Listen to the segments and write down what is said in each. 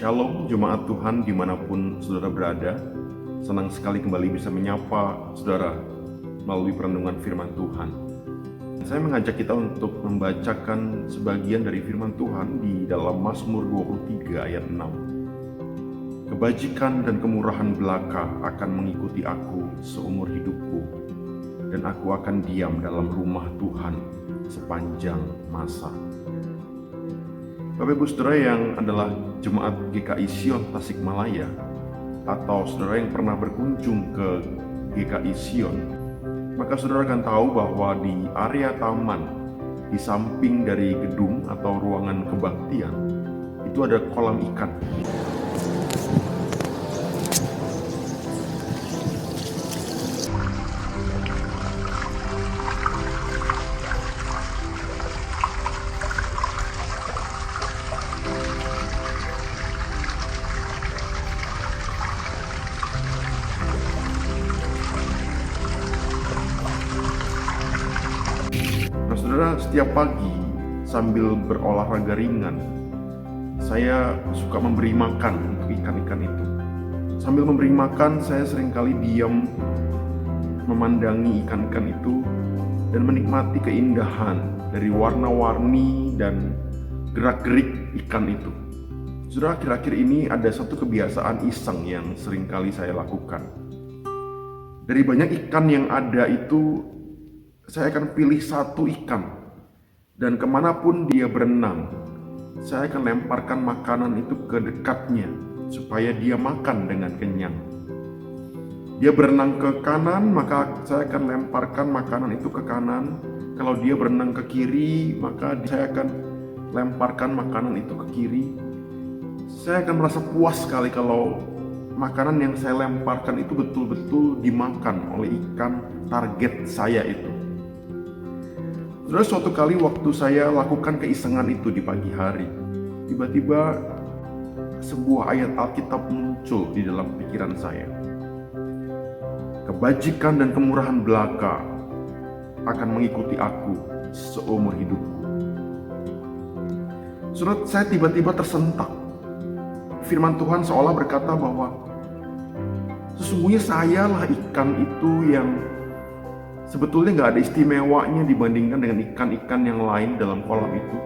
Shalom jemaat Tuhan dimanapun saudara berada. Senang sekali kembali bisa menyapa saudara melalui perenungan firman Tuhan. Saya mengajak kita untuk membacakan sebagian dari firman Tuhan di dalam Mazmur 23 ayat 6. Kebajikan dan kemurahan belaka akan mengikuti aku seumur hidupku, dan aku akan diam dalam rumah Tuhan sepanjang masa. Bapak Ibu Saudara yang adalah jemaat GKI Sion Tasikmalaya, atau saudara yang pernah berkunjung ke GKI Sion, maka saudara akan tahu bahwa di area taman di samping dari gedung atau ruangan kebaktian itu ada kolam ikan. Nah saudara, setiap pagi sambil berolahraga ringan, saya suka memberi makan untuk ikan-ikan itu. Sambil memberi makan, saya seringkali diam memandangi ikan-ikan itu dan menikmati keindahan dari warna-warni dan gerak-gerik ikan itu. Saudara, akhir-akhir ini ada satu kebiasaan iseng yang seringkali saya lakukan. Dari banyak ikan yang ada itu, saya akan pilih satu ikan, dan kemanapun dia berenang, saya akan lemparkan makanan itu ke dekatnya, supaya dia makan dengan kenyang. Dia berenang ke kanan, maka saya akan lemparkan makanan itu ke kanan. Kalau dia berenang ke kiri, maka saya akan lemparkan makanan itu ke kiri. Saya akan merasa puas sekali kalau makanan yang saya lemparkan itu betul-betul dimakan oleh ikan target saya itu. Saudara, suatu kali waktu saya lakukan keisengan itu di pagi hari, tiba-tiba sebuah ayat Alkitab muncul di dalam pikiran saya. Kebajikan dan kemurahan belaka akan mengikuti aku seumur hidupku. Saudara, saya tiba-tiba tersentak. Firman Tuhan seolah berkata bahwa sesungguhnya sayalah ikan itu yang sebetulnya nggak ada istimewanya dibandingkan dengan ikan-ikan yang lain dalam kolam itu.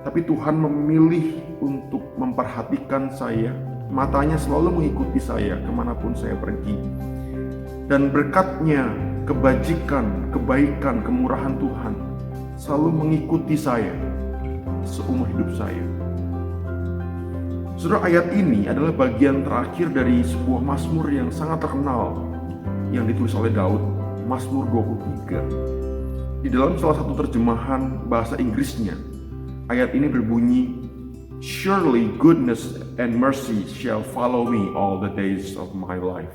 Tapi Tuhan memilih untuk memperhatikan saya. Matanya selalu mengikuti saya kemanapun saya pergi. Dan berkatnya, kebajikan, kebaikan, kemurahan Tuhan selalu mengikuti saya seumur hidup saya. Saudara, ayat ini adalah bagian terakhir dari sebuah mazmur yang sangat terkenal yang ditulis oleh Daud, Mazmur 23. Di dalam salah satu terjemahan bahasa Inggrisnya, ayat ini berbunyi, "Surely goodness and mercy shall follow me all the days of my life."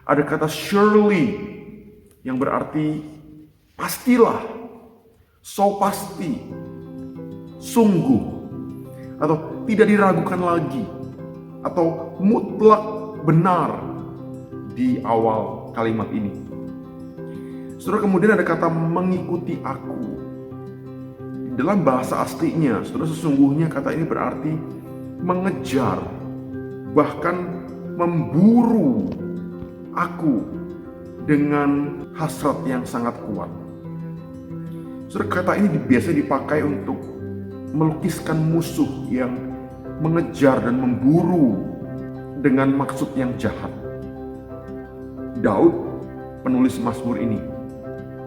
Ada kata surely yang berarti pastilah, so pasti, sungguh, atau tidak diragukan lagi, atau mutlak benar di awal kalimat ini. Saudara, kemudian ada kata mengikuti aku. Dalam bahasa aslinya, saudara, sesungguhnya kata ini berarti mengejar, bahkan memburu aku dengan hasrat yang sangat kuat. Saudara, kata ini biasa dipakai untuk melukiskan musuh yang mengejar dan memburu dengan maksud yang jahat. Daud, penulis Mazmur ini,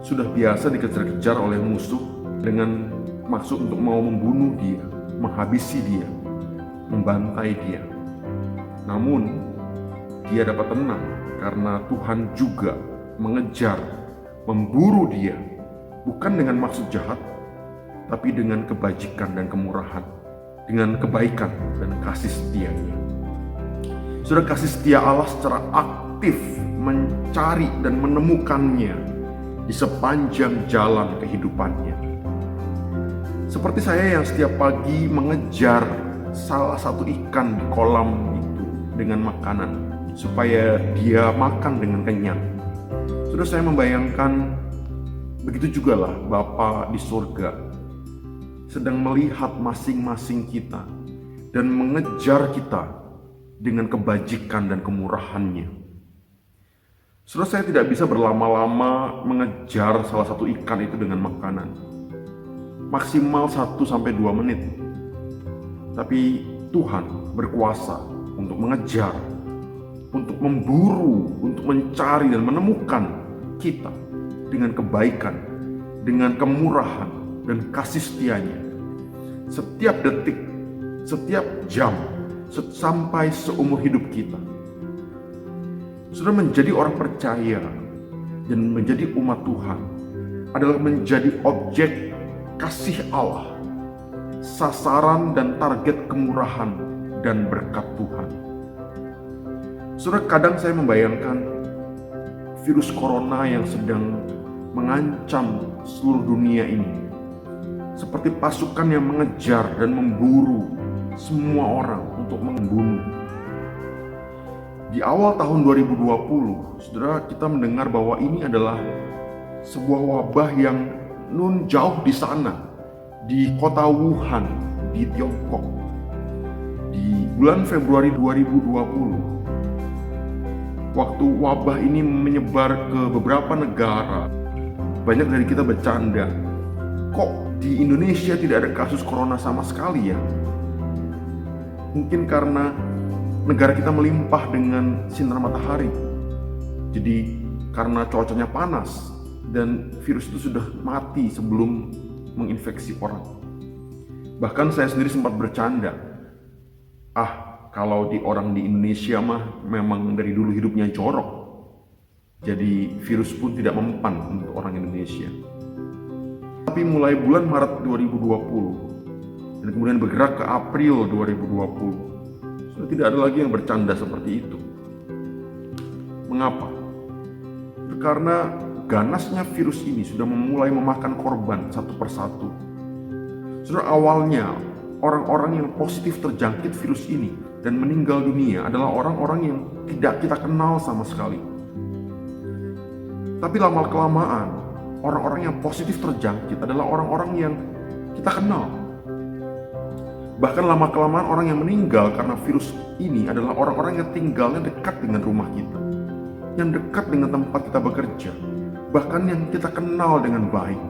sudah biasa dikejar-kejar oleh musuh dengan maksud untuk mau membunuh dia, menghabisi dia, membantai dia. Namun, dia dapat tenang karena Tuhan juga mengejar, memburu dia, bukan dengan maksud jahat, tapi dengan kebajikan dan kemurahan, dengan kebaikan dan kasih setianya. Saudara, kasih setia Allah secara aktif mencari dan menemukannya di sepanjang jalan kehidupannya. Seperti saya yang setiap pagi mengejar salah satu ikan di kolam itu dengan makanan, supaya dia makan dengan kenyang. Saudara, saya membayangkan begitu jugalah Bapa di surga sedang melihat masing-masing kita dan mengejar kita dengan kebajikan dan kemurahannya. Saudara, saya tidak bisa berlama-lama mengejar salah satu ikan itu dengan makanan. Maksimal 1-2 menit. Tapi Tuhan berkuasa untuk mengejar, untuk memburu, untuk mencari dan menemukan kita dengan kebaikan, dengan kemurahan dan kasih setia-Nya. Setiap detik, setiap jam, sampai seumur hidup kita. Saudara, menjadi orang percaya dan menjadi umat Tuhan adalah menjadi objek kasih Allah, sasaran dan target kemurahan dan berkat Tuhan. Saudara, kadang saya membayangkan virus corona yang sedang mengancam seluruh dunia ini seperti pasukan yang mengejar dan memburu semua orang untuk membunuh. Di awal tahun 2020, saudara, kita mendengar bahwa ini adalah sebuah wabah yang nun jauh di sana, di kota Wuhan, di Tiongkok. Di bulan Februari 2020, waktu wabah ini menyebar ke beberapa negara, banyak dari kita bercanda, kok di Indonesia tidak ada kasus corona sama sekali ya? Mungkin karena negara kita melimpah dengan sinar matahari. Jadi karena cuacanya panas dan virus itu sudah mati sebelum menginfeksi orang. Bahkan saya sendiri sempat bercanda, kalau di orang di Indonesia mah memang dari dulu hidupnya jorok, jadi virus pun tidak mempan untuk orang Indonesia. Tapi mulai bulan Maret 2020 dan kemudian bergerak ke April 2020, sudah tidak ada lagi yang bercanda seperti itu. Mengapa? Karena ganasnya virus ini sudah mulai memakan korban satu persatu. Sudah awalnya orang-orang yang positif terjangkit virus ini dan meninggal dunia adalah orang-orang yang tidak kita kenal sama sekali. Tapi lama-kelamaan orang-orang yang positif terjangkit adalah orang-orang yang kita kenal. Bahkan lama-kelamaan orang yang meninggal karena virus ini adalah orang-orang yang tinggalnya dekat dengan rumah kita, yang dekat dengan tempat kita bekerja, bahkan yang kita kenal dengan baik.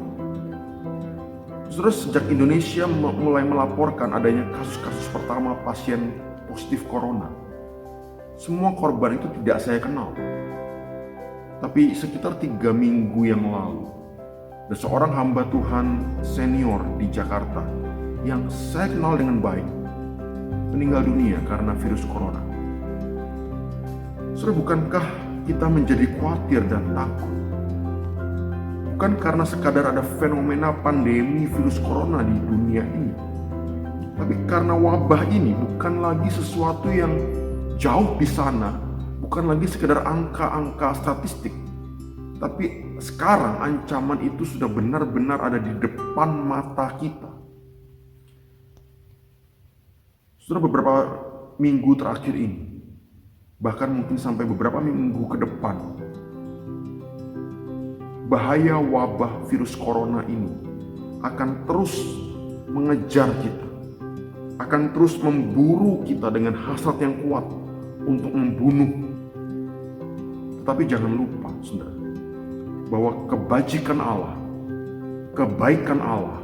Terus sejak Indonesia mulai melaporkan adanya kasus-kasus pertama pasien positif corona, semua korban itu tidak saya kenal. Tapi sekitar 3 minggu yang lalu, ada seorang hamba Tuhan senior di Jakarta yang saya kenal dengan baik meninggal dunia karena virus corona. Saudara, bukankah kita menjadi khawatir dan takut? Bukan karena sekadar ada fenomena pandemi virus corona di dunia ini, tapi karena wabah ini bukan lagi sesuatu yang jauh di sana, bukan lagi sekedar angka-angka statistik, tapi sekarang ancaman itu sudah benar-benar ada di depan mata kita. Sudah beberapa minggu terakhir ini, bahkan mungkin sampai beberapa minggu ke depan, bahaya wabah virus corona ini akan terus mengejar kita, akan terus memburu kita dengan hasrat yang kuat untuk membunuh. Tetapi jangan lupa, saudara, bahwa kebajikan Allah, kebaikan Allah,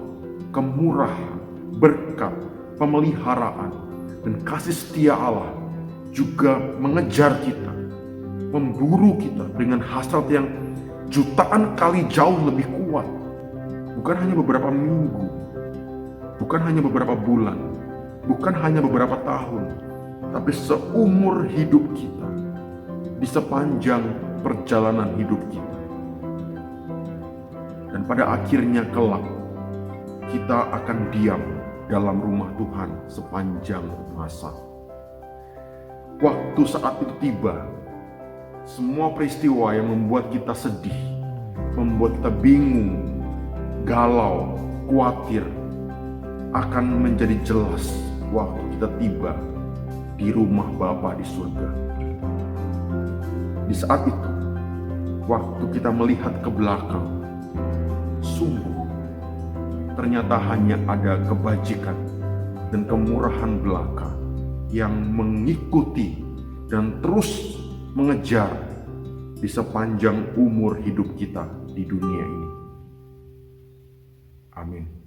kemurahan, berkat, pemeliharaan, dan kasih setia Allah juga mengejar kita, memburu kita dengan hasrat yang jutaan kali jauh lebih kuat. Bukan hanya beberapa minggu, bukan hanya beberapa bulan, bukan hanya beberapa tahun, tapi seumur hidup kita, di sepanjang perjalanan hidup kita. Dan pada akhirnya kelak, kita akan diam dalam rumah Tuhan sepanjang masa. Waktu saat itu tiba, semua peristiwa yang membuat kita sedih, membuat kita bingung, galau, khawatir, akan menjadi jelas waktu kita tiba di rumah Bapa di surga. Di saat itu, waktu kita melihat ke belakang, sungguh ternyata hanya ada kebajikan, dan kemurahan belaka yang mengikuti dan terus mengejar di sepanjang umur hidup kita di dunia ini. Amin.